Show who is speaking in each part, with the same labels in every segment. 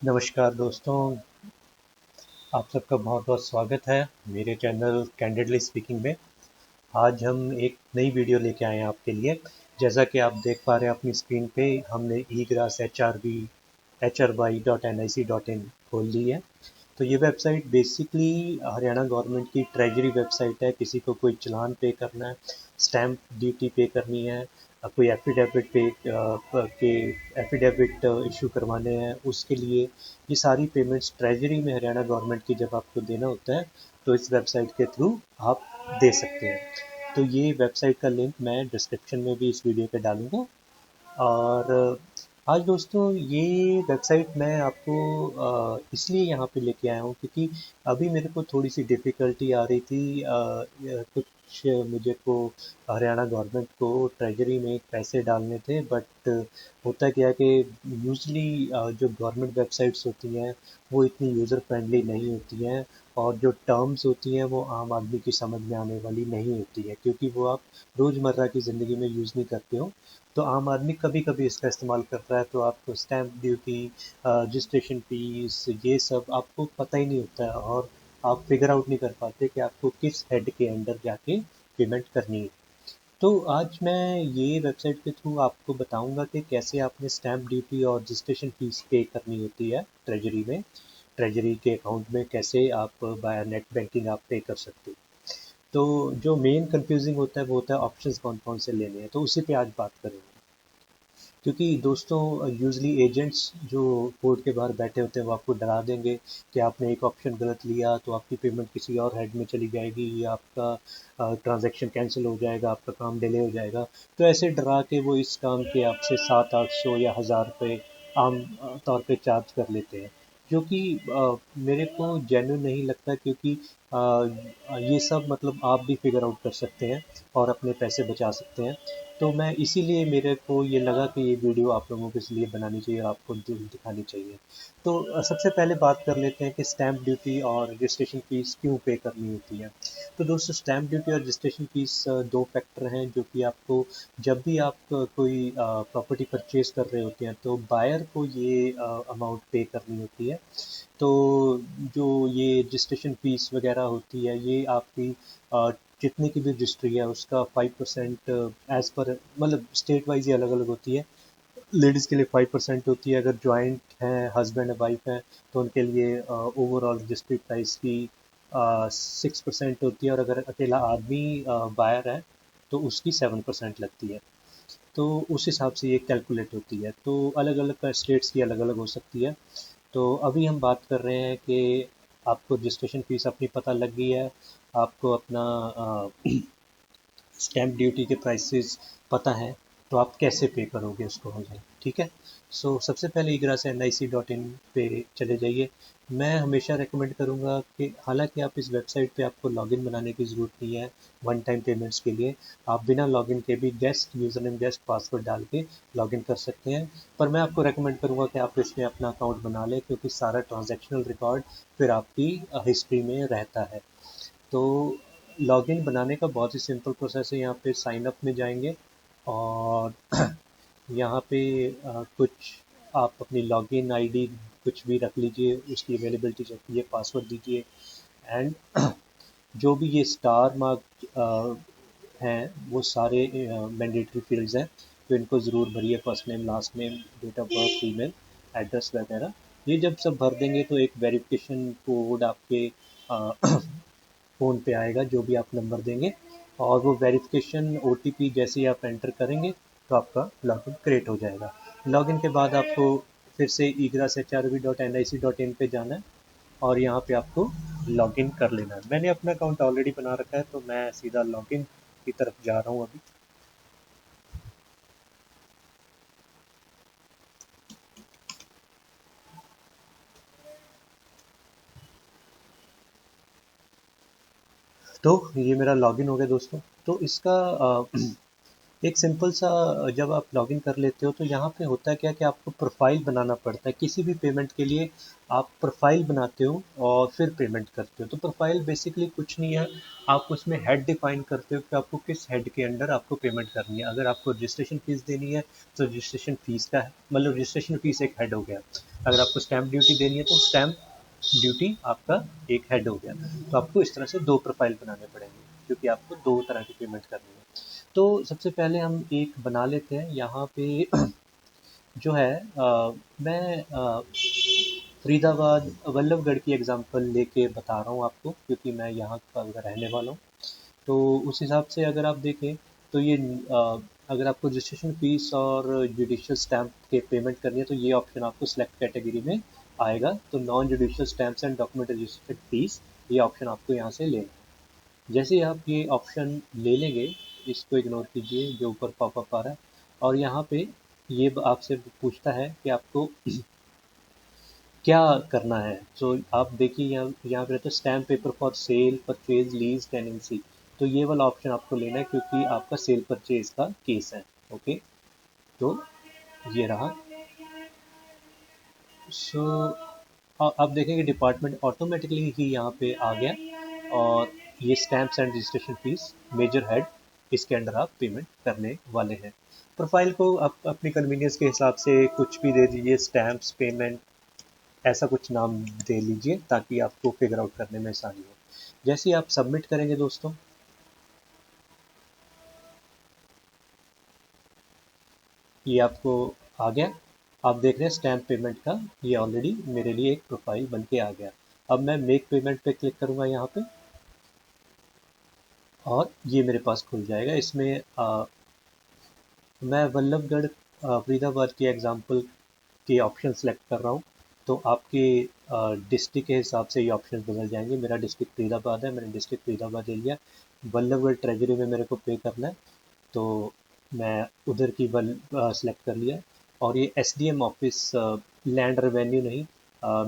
Speaker 1: नमस्कार दोस्तों, आप सबका बहुत बहुत स्वागत है मेरे चैनल कैंडिडली स्पीकिंग में। आज हम एक नई वीडियो लेके आए हैं आपके लिए। जैसा कि आप देख पा रहे हैं अपनी स्क्रीन पे, हमने eGrass HRY.nic.in खोल ली है। तो ये वेबसाइट बेसिकली हरियाणा गवर्नमेंट की ट्रेजरी वेबसाइट है। किसी को कोई चालान पे करना है, स्टैंप ड्यूटी पे करनी है, कोई एफिडेविट इशू करवाने हैं, उसके लिए ये सारी पेमेंट्स ट्रेजरी में हरियाणा गवर्नमेंट की जब आपको देना होता है तो इस वेबसाइट के थ्रू आप दे सकते हैं। तो ये वेबसाइट का लिंक मैं डिस्क्रिप्शन में भी इस वीडियो पे डालूंगा। और आज दोस्तों ये वेबसाइट मैं आपको इसलिए यहाँ पे लेके आया हूँ क्योंकि अभी मेरे को थोड़ी सी डिफ़िकल्टी आ रही थी। कुछ मुझे को हरियाणा गवर्नमेंट को ट्रेजरी में पैसे डालने थे, बट होता क्या है कि यूजली जो गवर्नमेंट वेबसाइट्स होती हैं वो इतनी यूज़र फ्रेंडली नहीं होती हैं, और जो टर्म्स होती हैं वो आम आदमी की समझ में आने वाली नहीं होती है, क्योंकि वो आप रोज़मर्रा की ज़िंदगी में यूज़ नहीं करते हो। तो आम आदमी कभी कभी इसका इस्तेमाल करता है, तो आपको स्टैम्प ड्यूटी, रजिस्ट्रेशन फीस, ये सब आपको पता ही नहीं होता है, और आप फिगर आउट नहीं कर पाते कि आपको किस हेड के अंडर जाके पेमेंट करनी है। तो आज मैं ये वेबसाइट के थ्रू आपको बताऊंगा कि कैसे आपने स्टैम्प ड्यूटी और रजिस्ट्रेशन फीस पे करनी होती है ट्रेजरी में। ट्रेजरी के अकाउंट में कैसे आप बाय नेट बैंकिंग आप पे कर सकते हो। तो जो मेन कंफ्यूजिंग होता है वो होता है ऑप्शंस कौन कौन से लेने हैं, तो उसी पे आज बात करेंगे। क्योंकि दोस्तों यूजली एजेंट्स जो कोर्ट के बाहर बैठे होते हैं वो आपको डरा देंगे कि आपने एक ऑप्शन गलत लिया तो आपकी पेमेंट किसी और हेड में चली जाएगी, या आपका ट्रांजैक्शन कैंसिल हो जाएगा, आपका काम डिले हो जाएगा। तो ऐसे डरा के वो इस काम के आपसे 700-800 या 1000 रुपये आम तौर पे चार्ज कर लेते हैं, जो कि मेरे को जेन्युइन नहीं लगता, क्योंकि ये सब मतलब आप भी फिगर आउट कर सकते हैं और अपने पैसे बचा सकते हैं। तो मैं इसीलिए मेरे को ये लगा कि ये वीडियो आप लोगों के लिए बनानी चाहिए और आपको दिखानी चाहिए। तो सबसे पहले बात कर लेते हैं कि स्टैम्प ड्यूटी और रजिस्ट्रेशन फीस क्यों पे करनी होती है। तो दोस्तों स्टैम्प ड्यूटी और रजिस्ट्रेशन फीस दो फैक्टर हैं जो कि आपको जब भी आप कोई प्रॉपर्टी परचेज कर रहे होते हैं तो बायर को ये अमाउंट पे करनी होती है। तो जो ये रजिस्ट्रेशन फीस वगैरह होती है ये आपकी जितनी की भी रजिस्ट्री है उसका 5% एज पर, मतलब स्टेट वाइज ही अलग अलग होती है। लेडीज़ के लिए 5% होती है, अगर जॉइंट हैं, हस्बैंड वाइफ हैं, तो उनके लिए ओवरऑल रजिस्ट्री प्राइस की 6% होती है, और अगर अकेला आदमी बायर है तो उसकी 7% लगती है। तो उस हिसाब से ये कैलकुलेट होती है। तो अलग अलग स्टेट्स की अलग अलग हो सकती है। तो अभी हम बात कर रहे हैं कि आपको रजिस्ट्रेशन फीस अपनी पता लग गई है, आपको अपना स्टैम्प ड्यूटी के प्राइसेस पता है, तो आप कैसे पे करोगे उसको हमें, ठीक है। सो सबसे पहले इगरा से nic.in पे चले जाइए। मैं हमेशा रेकमेंड करूँगा कि हालांकि आप इस वेबसाइट पे आपको लॉगिन बनाने की ज़रूरत नहीं है वन टाइम पेमेंट्स के लिए। आप बिना लॉगिन के भी guest user name guest password डाल के लॉगिन कर सकते हैं। पर मैं आपको रेकमेंड करूँगा कि आप इसमें अपना अकाउंट बना लें, क्योंकि सारा ट्रांजैक्शनल रिकॉर्ड फिर आपकी हिस्ट्री में रहता है। तो लॉगिन बनाने का बहुत ही सिंपल प्रोसेस है। यहाँ पे साइन अप में जाएंगे, और यहाँ पे कुछ आप अपनी लॉगिन आईडी कुछ भी रख लीजिए, उसकी अवेलेबिलिटी चेक कीजिए, पासवर्ड दीजिए। एंड जो भी ये स्टार मार्क हैं वो सारे मैंडेटरी फील्ड्स हैं, तो इनको ज़रूर भरिए। First name, last name, date of birth, email address वगैरह। ये जब सब भर देंगे तो एक वेरिफिकेशन कोड आपके फ़ोन पे आएगा, जो भी आप नंबर देंगे, और वो वेरिफिकेशन ओटीपी जैसे ही आप एंटर करेंगे तो आपका लॉगिन क्रिएट हो जाएगा। लॉगिन के बाद आपको फिर से egrashrv.nic.in पे जाना है, और यहाँ पे आपको लॉगिन कर लेना है। मैंने अपना अकाउंट ऑलरेडी बना रखा है, तो मैं सीधा लॉगिन की तरफ जा रहा हूँ अभी। तो ये मेरा लॉगिन हो गया दोस्तों। तो इसका एक सिंपल सा जब आप लॉगिन कर लेते हो तो यहाँ पे होता है क्या कि आपको प्रोफाइल बनाना पड़ता है। किसी भी पेमेंट के लिए आप प्रोफाइल बनाते हो और फिर पेमेंट करते हो। तो प्रोफाइल बेसिकली कुछ नहीं है, आप उसमें हेड डिफाइन करते हो कि आपको किस हेड के अंडर आपको पेमेंट करनी है। अगर आपको रजिस्ट्रेशन फीस देनी है तो रजिस्ट्रेशन फीस का मतलब रजिस्ट्रेशन फीस एक हेड हो गया। अगर आपको स्टैंप ड्यूटी देनी है तो स्टैंप ड्यूटी आपका एक हेड हो गया। तो आपको इस तरह से दो प्रोफाइल बनाने पड़ेंगे क्योंकि आपको दो तरह की पेमेंट करनी है। तो सबसे पहले हम एक बना लेते हैं यहाँ पे जो है मैं फरीदाबाद वल्लभगढ़ की एग्जांपल लेके बता रहा हूँ आपको क्योंकि मैं यहाँ का रहने वाला हूँ। तो उस हिसाब से अगर आप देखें तो ये अगर आपको रजिस्ट्रेशन फीस और जुडिशियल स्टैंप के पेमेंट करनी है तो ये ऑप्शन आपको सेलेक्ट कैटेगरी में आएगा। तो non judicial stamps and document registration fees, ये ऑप्शन आपको यहाँ से लेना है। जैसे ही आप ये ऑप्शन ले लेंगे, इसको इग्नोर कीजिए जो ऊपर पॉपअप आ रहा है, और यहाँ पे ये आपसे पूछता है कि आपको क्या करना है। तो आप देखिए यहाँ पे रहता है stamp paper for sale purchase lease tenancy. तो ये वाला ऑप्शन आपको लेना है क्योंकि आपका सेल परचेज का केस है। ओके, तो ये रहा। सो आप देखेंगे डिपार्टमेंट ऑटोमेटिकली ही यहाँ पे आ गया और ये stamps and registration fees major head, इसके अंडर आप पेमेंट करने वाले हैं। प्रोफाइल को आप अपनी कन्वीनियंस के हिसाब से कुछ भी दे दीजिए, स्टैम्प्स पेमेंट ऐसा कुछ नाम दे लीजिए ताकि आपको फिगर आउट करने में आसानी हो। जैसे ही आप सबमिट करेंगे दोस्तों, ये आपको आ गया। आप देख रहे हैं स्टैम्प पेमेंट का ये ऑलरेडी मेरे लिए एक प्रोफाइल बन के आ गया। अब मैं मेक पेमेंट पे क्लिक करूंगा यहाँ पे और ये मेरे पास खुल जाएगा। इसमें मैं वल्लभगढ़ फरीदाबाद की एग्जांपल के ऑप्शन सेलेक्ट कर रहा हूँ। तो आपके डिस्ट्रिक्ट के हिसाब से ये ऑप्शन बदल जाएंगे। मेरा डिस्ट्रिक्ट फरीदाबाद है, मैंने डिस्ट्रिक्ट फरीदाबाद ले लिया। वल्लभगढ़ ट्रेजरी में मेरे को पे करना है तो मैं उधर की सेलेक्ट कर लिया। और ये एसडीएम ऑफिस, लैंड रेवेन्यू नहीं,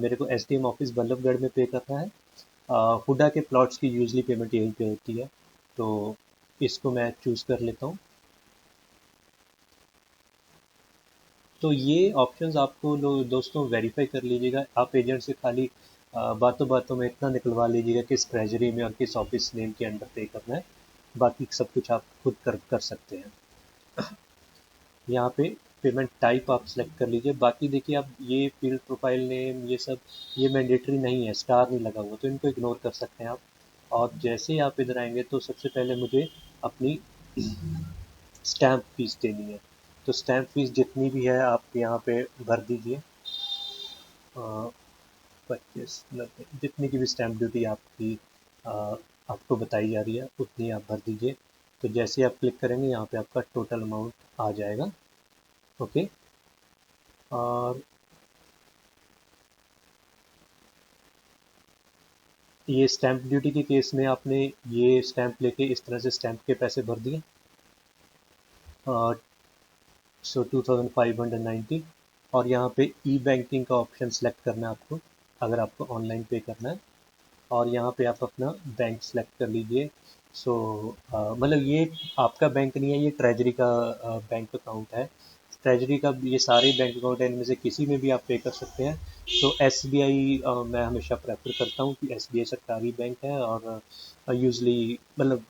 Speaker 1: मेरे को एसडीएम ऑफिस वल्लभगढ़ में पे करना है। हुडा के प्लॉट्स की यूजली पेमेंट यहीं पे होती है, तो इसको मैं चूज़ कर लेता हूँ। तो ये ऑप्शंस आपको दोस्तों वेरीफाई कर लीजिएगा। आप एजेंट से खाली बातों बातों में इतना निकलवा लीजिएगा किस ट्रेजरी में और किस ऑफिस नेम के अंडर पे करना है। बाकी सब कुछ आप खुद कर सकते हैं। यहाँ पे पेमेंट टाइप आप सेलेक्ट कर लीजिए। बाकी देखिए आप ये फील्ड प्रोफाइल नेम ये सब ये मैंडेटरी नहीं है, स्टार नहीं लगा हुआ, तो इनको इग्नोर कर सकते हैं आप। और जैसे ही आप इधर आएंगे तो सबसे पहले मुझे अपनी स्टैम्प फीस देनी है। तो स्टैम्प फीस जितनी भी है आप यहाँ पे भर दीजिए। 25 90 जितनी की भी स्टैम्प ड्यूटी आपकी आपको बताई जा रही है उतनी आप भर दीजिए। तो जैसे ही आप क्लिक करेंगे यहाँ पे आपका टोटल अमाउंट आ जाएगा। ओके, और ये स्टैम्प ड्यूटी के केस में आपने ये स्टैम्प लेके इस तरह से स्टैम्प के पैसे भर दिए। सो 2590। और यहाँ पे ई बैंकिंग का ऑप्शन सेलेक्ट करना है आपको अगर आपको ऑनलाइन पे करना है। और यहाँ पे आप अपना बैंक सेलेक्ट कर लीजिए। सो मतलब ये आपका बैंक नहीं है, ये ट्रेजरी का बैंक अकाउंट है। ट्रेजरी का ये सारे बैंक अकाउंट है, इनमें से किसी में भी आप पे कर सकते हैं। तो एसबीआई मैं हमेशा प्रेफर करता हूँ कि एसबीआई सरकारी बैंक है और यूजली मतलब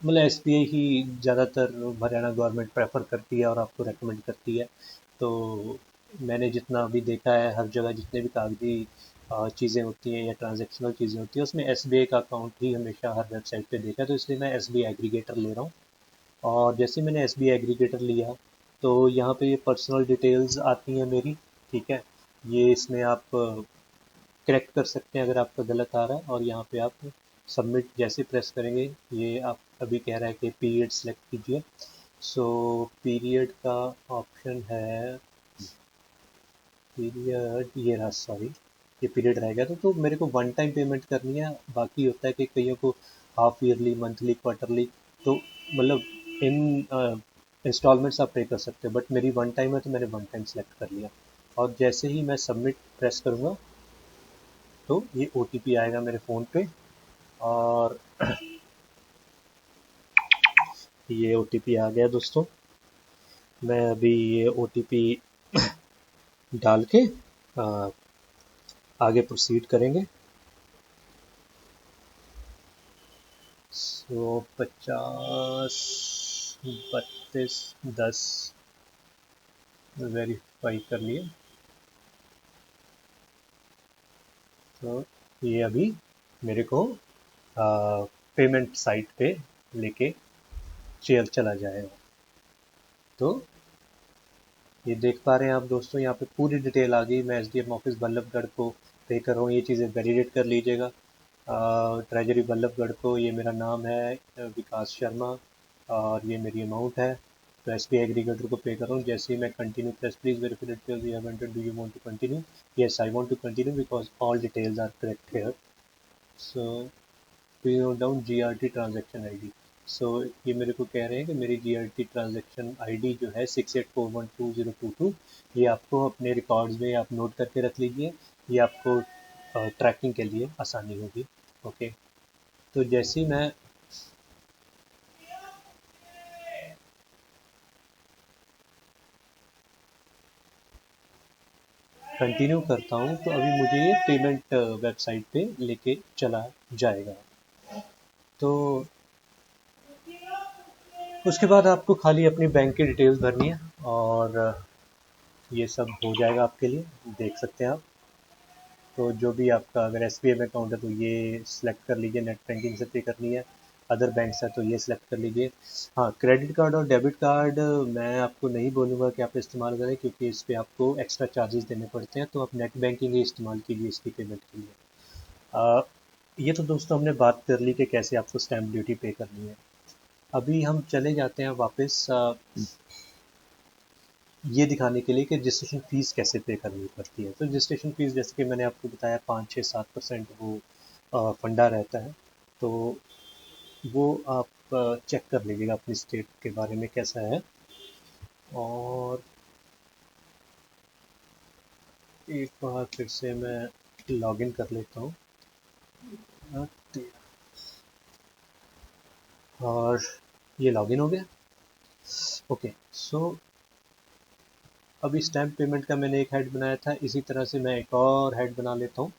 Speaker 1: एसबीआई ही ज़्यादातर हरियाणा गवर्नमेंट प्रेफर करती है और आपको रेकमेंड करती है। तो मैंने जितना अभी देखा है हर जगह जितने भी कागजी चीज़ें होती हैं या ट्रांजैक्शनल चीज़ें होती हैं उसमें एसबीआई का अकाउंट ही हमेशा हर वेबसाइट पे देखा है, तो इसलिए मैं एसबीआई एग्रीगेटर ले रहा हूँ। और जैसे मैंने एसबीआई एग्रीगेटर लिया तो यहाँ पे ये पर्सनल डिटेल्स आती हैं मेरी। ठीक है, ये इसमें आप करेक्ट कर सकते हैं अगर आपका गलत आ रहा है। और यहाँ पे आप सबमिट जैसे प्रेस करेंगे ये आप अभी कह रहा है कि पीरियड सेलेक्ट कीजिए। सो पीरियड का ऑप्शन है, पीरियड ये रहा, सॉरी ये पीरियड रह गया। तो मेरे को वन टाइम पेमेंट करनी है। बाकी होता है कि कईयों को हाफ ईयरली मंथली क्वार्टरली, तो मतलब इन इंस्टॉलमेंट्स आप पे कर सकते हो, बट मेरी वन टाइम है तो मैंने वन टाइम सेलेक्ट कर लिया। और जैसे ही मैं सबमिट प्रेस करूँगा तो ये ओटीपी आएगा मेरे फ़ोन पे। और ये OTP आ गया दोस्तों। मैं अभी ये OTP डाल के आगे प्रोसीड करेंगे। 50 32 10 वेरीफाई कर लिए। तो ये अभी मेरे को पेमेंट साइट पे लेके चला जाएगा। तो ये देख पा रहे हैं आप दोस्तों, यहाँ पे पूरी डिटेल आ गई। मैं SDM ऑफिस बल्लभगढ़ को पे कर रहा हूँ। ये चीज़ें वैलिडेट कर लीजिएगा। ट्रेजरी बल्लभगढ़ को, ये मेरा नाम है विकास शर्मा और ये मेरी अमाउंट है। तो SBI एग्रीगेटर को पे कर रहा हूँ। जैसे ही मैं continue press please verify details you have entered, do you want to continue? Yes, I want to continue because all details are correct here. So we note down GRT transaction ID. सो ये मेरे को कह रहे हैं कि मेरी GRT transaction ID जो है 68412022, ये आपको अपने रिकॉर्ड्स में आप नोट करके रख लीजिए। ये आपको ट्रैकिंग के लिए आसानी होगी। ओके, तो जैसे ही मैं कंटिन्यू करता हूँ तो अभी मुझे ये पेमेंट वेबसाइट पे लेके चला जाएगा। तो उसके बाद आपको खाली अपनी बैंक की डिटेल्स भरनी है और ये सब हो जाएगा आपके लिए। देख सकते हैं आप। तो जो भी आपका अगर SBI में अकाउंट है तो ये सिलेक्ट कर लीजिए, नेट बैंकिंग से पे करनी है। अदर बैंक्स है तो ये सिलेक्ट कर लीजिए। हाँ, क्रेडिट कार्ड और डेबिट कार्ड मैं आपको नहीं बोलूँगा कि आप इस्तेमाल करें, क्योंकि इस पर आपको एक्स्ट्रा चार्जेस देने पड़ते हैं। तो आप नेट बैंकिंग ही इस्तेमाल कीजिए इसकी पेमेंट के लिए। ये तो दोस्तों हमने बात कर ली कि कैसे आपको स्टैम्प ड्यूटी पे करनी है। अभी हम चले जाते हैं वापस ये दिखाने के लिए कि रजिस्ट्रेशन फ़ीस कैसे पे करनी पड़ती है। तो रजिस्ट्रेशन फ़ीस जैसे कि मैंने आपको बताया 5-6-7% वो फंडा रहता है। तो वो आप चेक कर लीजिएगा अपनी स्टेट के बारे में कैसा है। और एक बार फिर से मैं लॉगिन कर लेता हूँ और ये लॉगिन हो गया। ओके, सो अभी स्टैम्प पेमेंट का मैंने एक हेड बनाया था, इसी तरह से मैं एक और हेड बना लेता हूँ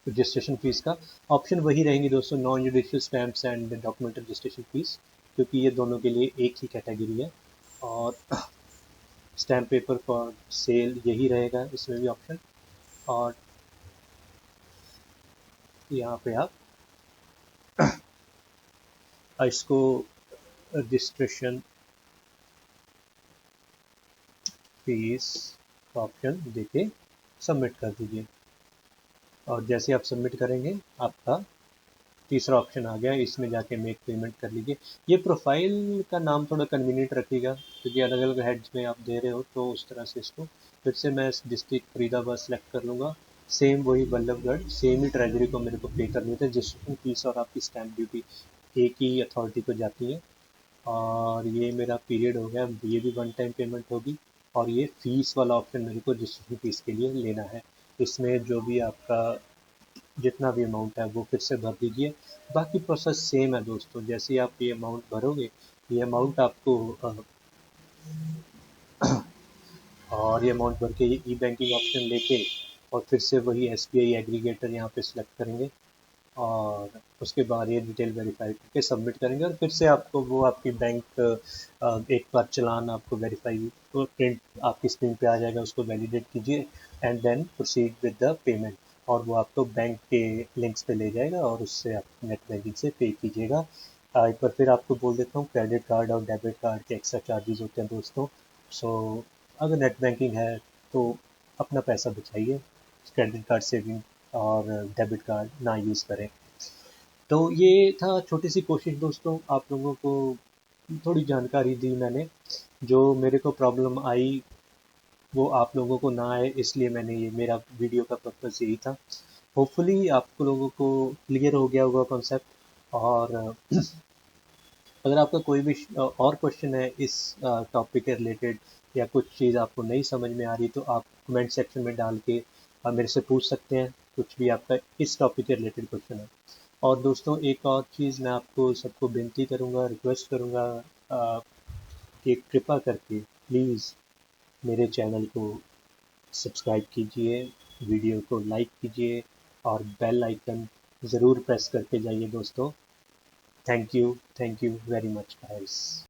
Speaker 1: रजिस्ट्रेशन फ़ीस का। ऑप्शन वही रहेंगी दोस्तों, non judicial stamps and document registration fees, क्योंकि ये दोनों के लिए एक ही कैटेगरी है। और स्टैम्प पेपर फॉर सेल यही रहेगा इसमें भी ऑप्शन। और यहाँ पे आप इसको रजिस्ट्रेशन फीस का ऑप्शन देके सबमिट कर दीजिए। और जैसे आप सबमिट करेंगे आपका तीसरा ऑप्शन आ गया, इसमें जाके मेक पेमेंट कर लीजिए। ये प्रोफाइल का नाम थोड़ा कन्वीनियंट रखिएगा, क्योंकि अलग अलग हेड्स में आप दे रहे हो, तो उस तरह से इसको फिर से मैं डिस्ट्रिक्ट फरीदाबाद सेलेक्ट कर लूँगा। सेम वही बल्लभगढ़, सेम ही ट्रेजरी को मेरे को पे करनी थी। रजिस्ट्रेशन फीस और आपकी स्टैम्प ड्यूटी एक ही अथॉरिटी को जाती है। और ये मेरा पीरियड हो गया, ये भी वन टाइम पेमेंट होगी। और ये फ़ीस वाला ऑप्शन मेरे को रजिस्ट्रेशन फ़ीस के लिए लेना है। इसमें जो भी आपका जितना भी अमाउंट है वो फिर से भर दीजिए। बाकी प्रोसेस सेम है दोस्तों, जैसे ही आप ये अमाउंट भरोगे, ये अमाउंट आपको और ये अमाउंट भर के ये ई बैंकिंग ऑप्शन लेके और फिर से वही SBI एग्रीगेटर यहाँ पे सिलेक्ट करेंगे और उसके बाद ये डिटेल वेरीफाई करके सबमिट करेंगे। और फिर से आपको वो आपकी बैंक एक बार चलान आपको वेरीफाई प्रिंट आपकी स्क्रीन पे आ जाएगा, उसको वैलिडेट कीजिए and then proceed with the payment. और वो आपको बैंक के लिंक्स पे ले जाएगा और उससे आप नेट बैंकिंग से पे कीजिएगा। एक बार फिर आपको बोल देता हूँ, क्रेडिट कार्ड और डेबिट कार्ड के एक्स्ट्रा चार्जेस होते हैं दोस्तों। सो अगर नेट बैंकिंग है तो अपना पैसा बचाइए, क्रेडिट कार्ड सेविंग और डेबिट कार्ड ना यूज़ करें। तो ये था छोटी सी कोशिश दोस्तों, आप लोगों को थोड़ी जानकारी दी मैंने। जो मेरे को प्रॉब्लम आई वो आप लोगों को ना आए, इसलिए मैंने ये मेरा वीडियो का पर्पज़ यही था। होपफुली आप लोगों को क्लियर हो गया होगा कॉन्सेप्ट। और अगर आपका कोई भी और क्वेश्चन है इस टॉपिक के रिलेटेड या कुछ चीज़ आपको नहीं समझ में आ रही, तो आप कमेंट सेक्शन में डाल के मेरे से पूछ सकते हैं, कुछ भी आपका इस टॉपिक के रिलेटेड क्वेश्चन है। और दोस्तों एक और चीज़ मैं आपको सबको विनती करूँगा, रिक्वेस्ट करूँगा कि कृपा करके प्लीज़ मेरे चैनल को सब्सक्राइब कीजिए, वीडियो को लाइक कीजिए और बेल आइकन ज़रूर प्रेस करके जाइए दोस्तों। Thank you very much guys.